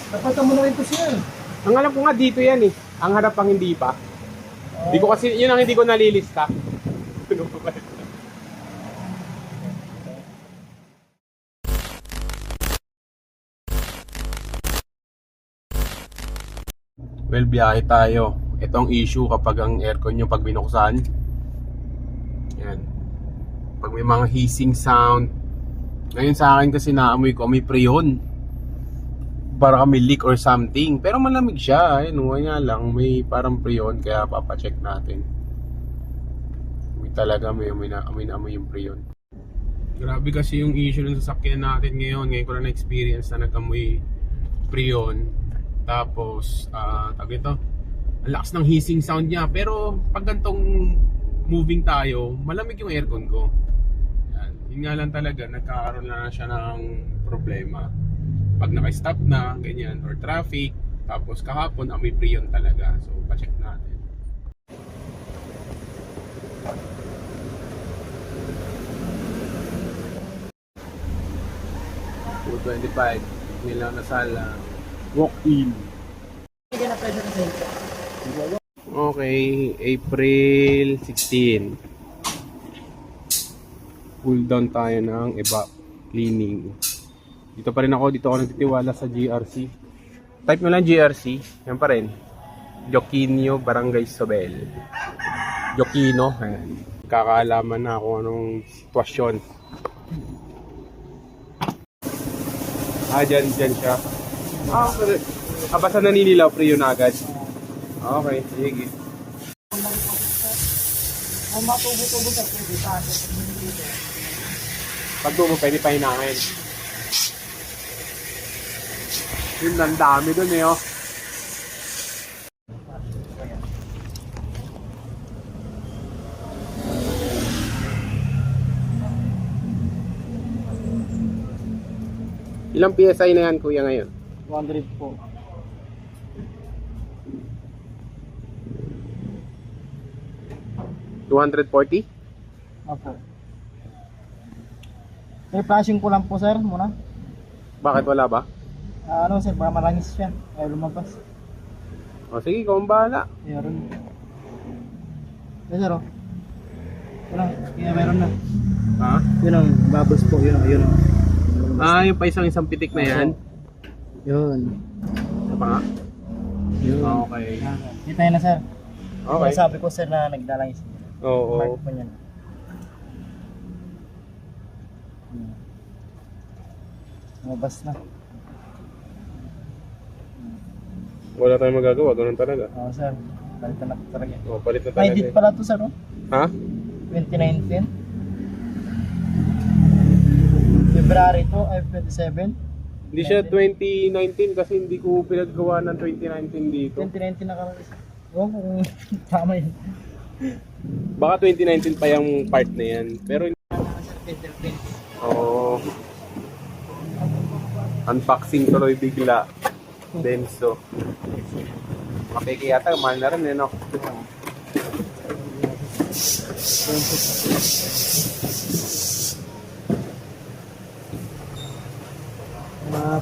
Napatan mo na rin ito siya. Ang alam ko nga dito yan eh. Ang harap ang hindi pa. Hindi ko kasi, yun ang hindi ko nalilista. Ano pa ba? Well, biyahe tayo. Ito ang issue kapag ang aircon nyo pag binuksan. Yan. Pag may mga hissing sound. Ngayon sa akin kasi naamoy ko, may preyon. Para kami leak or something. Pero malamig siya. Ayun, nga lang. May parang preyon. Kaya papacheck natin. May talaga may amoy yung preyon. Grabe kasi yung issue ng sasakyan natin ngayon. Ngayon ko na na-experience na nag-amoy preyon. Tapos, tawag ito, ang lakas ng hissing sound niya. Pero pag gantong moving tayo, malamig yung aircon ko. Yan. Yun nga lang talaga, nagkakaroon na siya ng problema. Pag naka-stop na, ganyan, or traffic, tapos kahapon, amoy preyon talaga. So, pa-check natin. $225 nilang nasala. Walk-in. Okay, April 16. Cool down tayo ng evap cleaning. Dito pa rin ako, dito ako nagtitiwala sa GRC. Type mo lang GRC, yan pa rin. Joquino, Barangay Sobel. Joquino, ayan. Kakaalaman na kung anong sitwasyon. Dyan siya. Okay. Basta naninilaw, pre yun agad. Okay, sige. Ang matubo-tubo sa pwede tayo. Pag tubo, pwede pa hinahin. Yun, ang dami dun eh, oh. Ilang PSI na yan, kuya, ngayon? 200 po. $240? Opo. May flashing ko lang po sir muna. Bakit wala ba? Ano sir, baka marangis siya. Ayaw lumabas. O sige, ikaw ang bahala. Meron. Yes sir oh. Yun, meron na. Ha? Yun ang bubbles po, yun ang. Yung pa isang pitik na yan? Yun. Ano pa nga? Yun. Okay. Kita yun na sir. Okay. Sabi ko sir na nagdalangis. Oo. Mark po niyan. Lumabas na. Wala tayong magagawa, ganun talaga. Oo sir. Balitan na po talaga. O, palit na May talaga. date pala to sir oh. Ha? 2019. February to ay 27. Hindi siya 2019 kasi hindi ko pinagawa ng 2019 dito. 2019 na kami. Oo, kung tama yun. Baka 2019 pa yung part na yan. Pero oo. Unboxing tuloy bigla. Denso. Makiki yata, mahal na rin eh, no?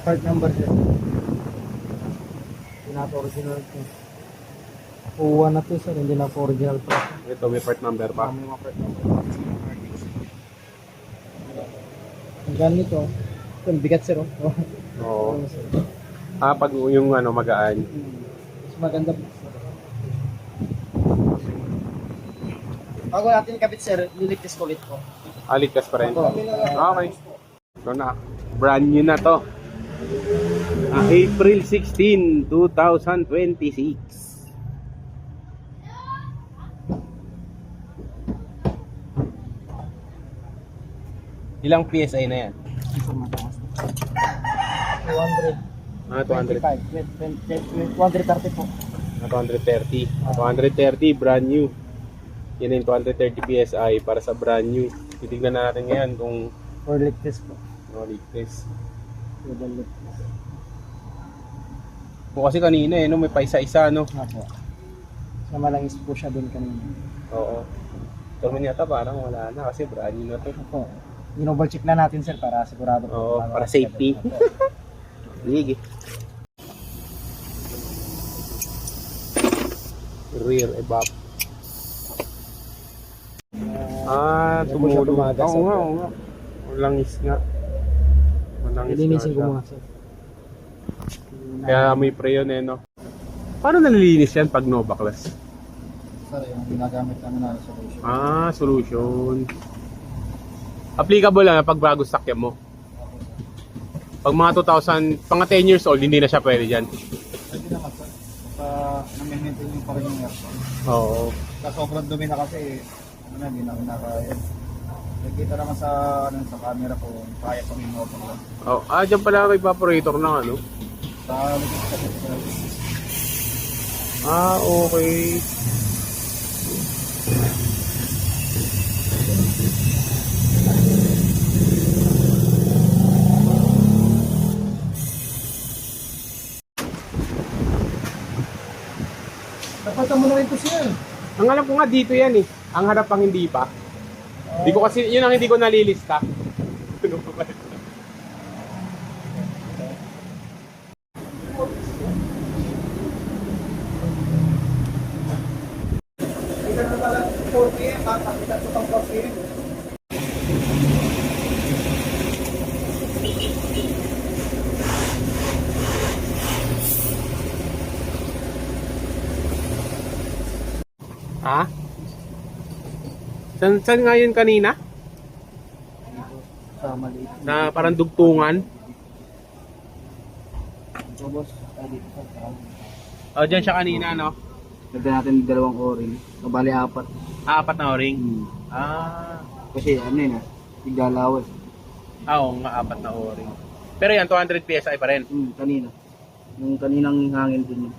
Part number sir. Pinaka-original to. Kuha na to sir, hindi na po original pa. Ito, may part number pa. May mga part number. Ang ganito. Ito, ang bigat sir oh. Oo. Pag yung ano, magaan. Mas maganda po. Bago natin kabit sir, liligtas ko ulit po. Ligtas pa rin. Opo. Okay. Ito na. Brand new na to. April 16, 2026. Ilang PSI na yan? 200. 200. 230 po. 230. 230, brand new. Yan yung 230 PSI para sa brand new. Titignan natin ngayon kung Or ligtas po. ligtas. Double ligtas. Kasi kanina no, may paisa-isa no. Apo. Sa malangis po siya doon kanina. Oo. Pero yata parang wala na kasi brand new na to. Opo. Ginobal check na natin sir para sigurado po. Oo, para safety. Sige. Rear evap. Hindi po siya Tumulong. tumagas, Oo nga, sir. oo nga. Malangis nga. Malangis nga Nilinisin ko siya. muna sir. Kaya may pre yun eh, no? Paano nalilinis yan pag no backlash? Sir, yung ginagamit namin na solution. Solution. Applicable lang pag bago sakyan mo. Pag mga 2,000, mga 10 years old, hindi na siya pwede dyan. Pwede naman sir. Na-maintain yung pa rin yung aircon. Oo. Sa sobrang dumi na kasi, hindi na kinakaya. Nakikita naman sa camera ko, kaya pa rin mo lang. Oh, dyan pala may evaporator ng ano? Sa likod kasi sir. Okay. Dapat mo na rin ito siya. Ang alam ko nga dito yan eh. Ang harap ang hindi pa. Hindi ko kasi, yun ang hindi ko nalilista. Ano pa ba ito? Ito na pala 4 PM, makakita ko pang 4 PM. Ha? Saan nga yun kanina? Sa maliit. Na parang dugtungan? So boss, dito sa Dyan siya kanina, no? Lagyan natin dalawang o-ring. So, bali 4. 4 na o-ring. Kasi ano yun tigalawas. Oo nga, 4 na o-ring. Pero yan, 200 PSI pa rin. Kanina. Yung kaninang hangin din yun.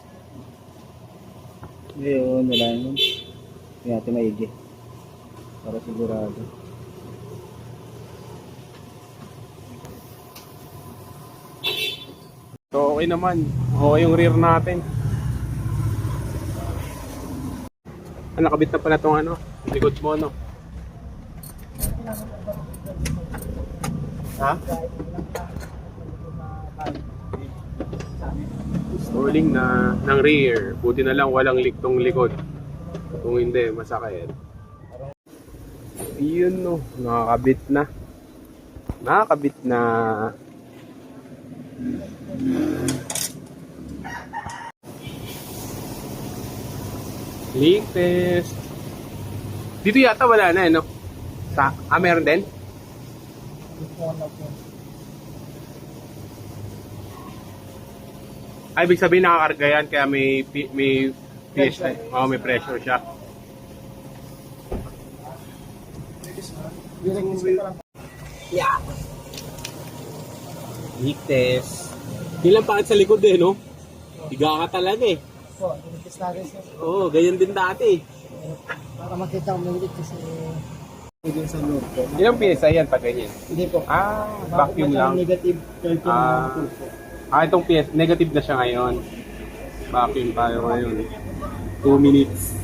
Ngayon, wala yun. Kaya natin maigi. Para sigurado. So, okay naman. Okay yung rear natin. Nakabit na pala itong ano, likod mo, no? Ha? Installing na ng rear. Buti na lang walang liktong likod. Kung hindi, masakit. Yun, no. Nakakabit na. Nakakabit na. Leak test. Dito yata wala na, no? Meron din? Ibig sabihin nakakarga yan kaya may PSI. May pressure siya. Yeah. Leak test. Hindi lang pakit sa likod eh, no? Higa ka talaga eh. Po, tinipis natin sir. Oo, ganyan din dati. Para makita ko maligit kasi yung sa loob ko. Ilang PSI yan pag ganyan? Hindi po. Vacuum lang. Negative 13 Ah. po. Itong PS, negative na siya ngayon. Vacuum tayo ngayon. 2 minutes.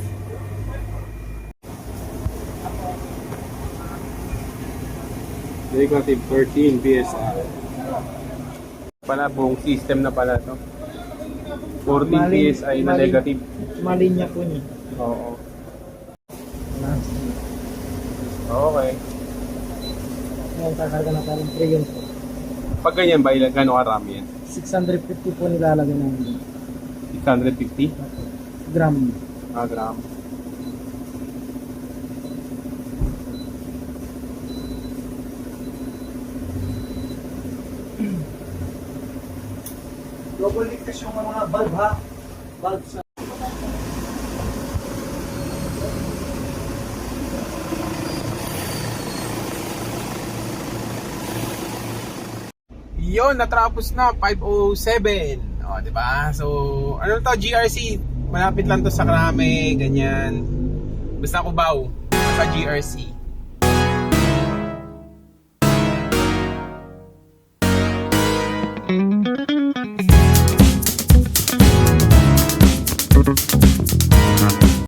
Negative 13 PSI. Pala, buong system na pala to. 14 PSI na negative. Malinya po niya. Oo. Okay. Ngayon kakarga na tayo 3 yun po. Pag ganyan ba, ilan gano'ng karami yan? 650 po nilalagay namin. 650? Gram. Gram. Double ligtas yung mga bulb ha. Bulb sa... Yun, natapos na 5:07. O, di ba? So, ano to, GRC. Malapit lang to sa Krame, ganyan. Basta Cubao, sa GRC.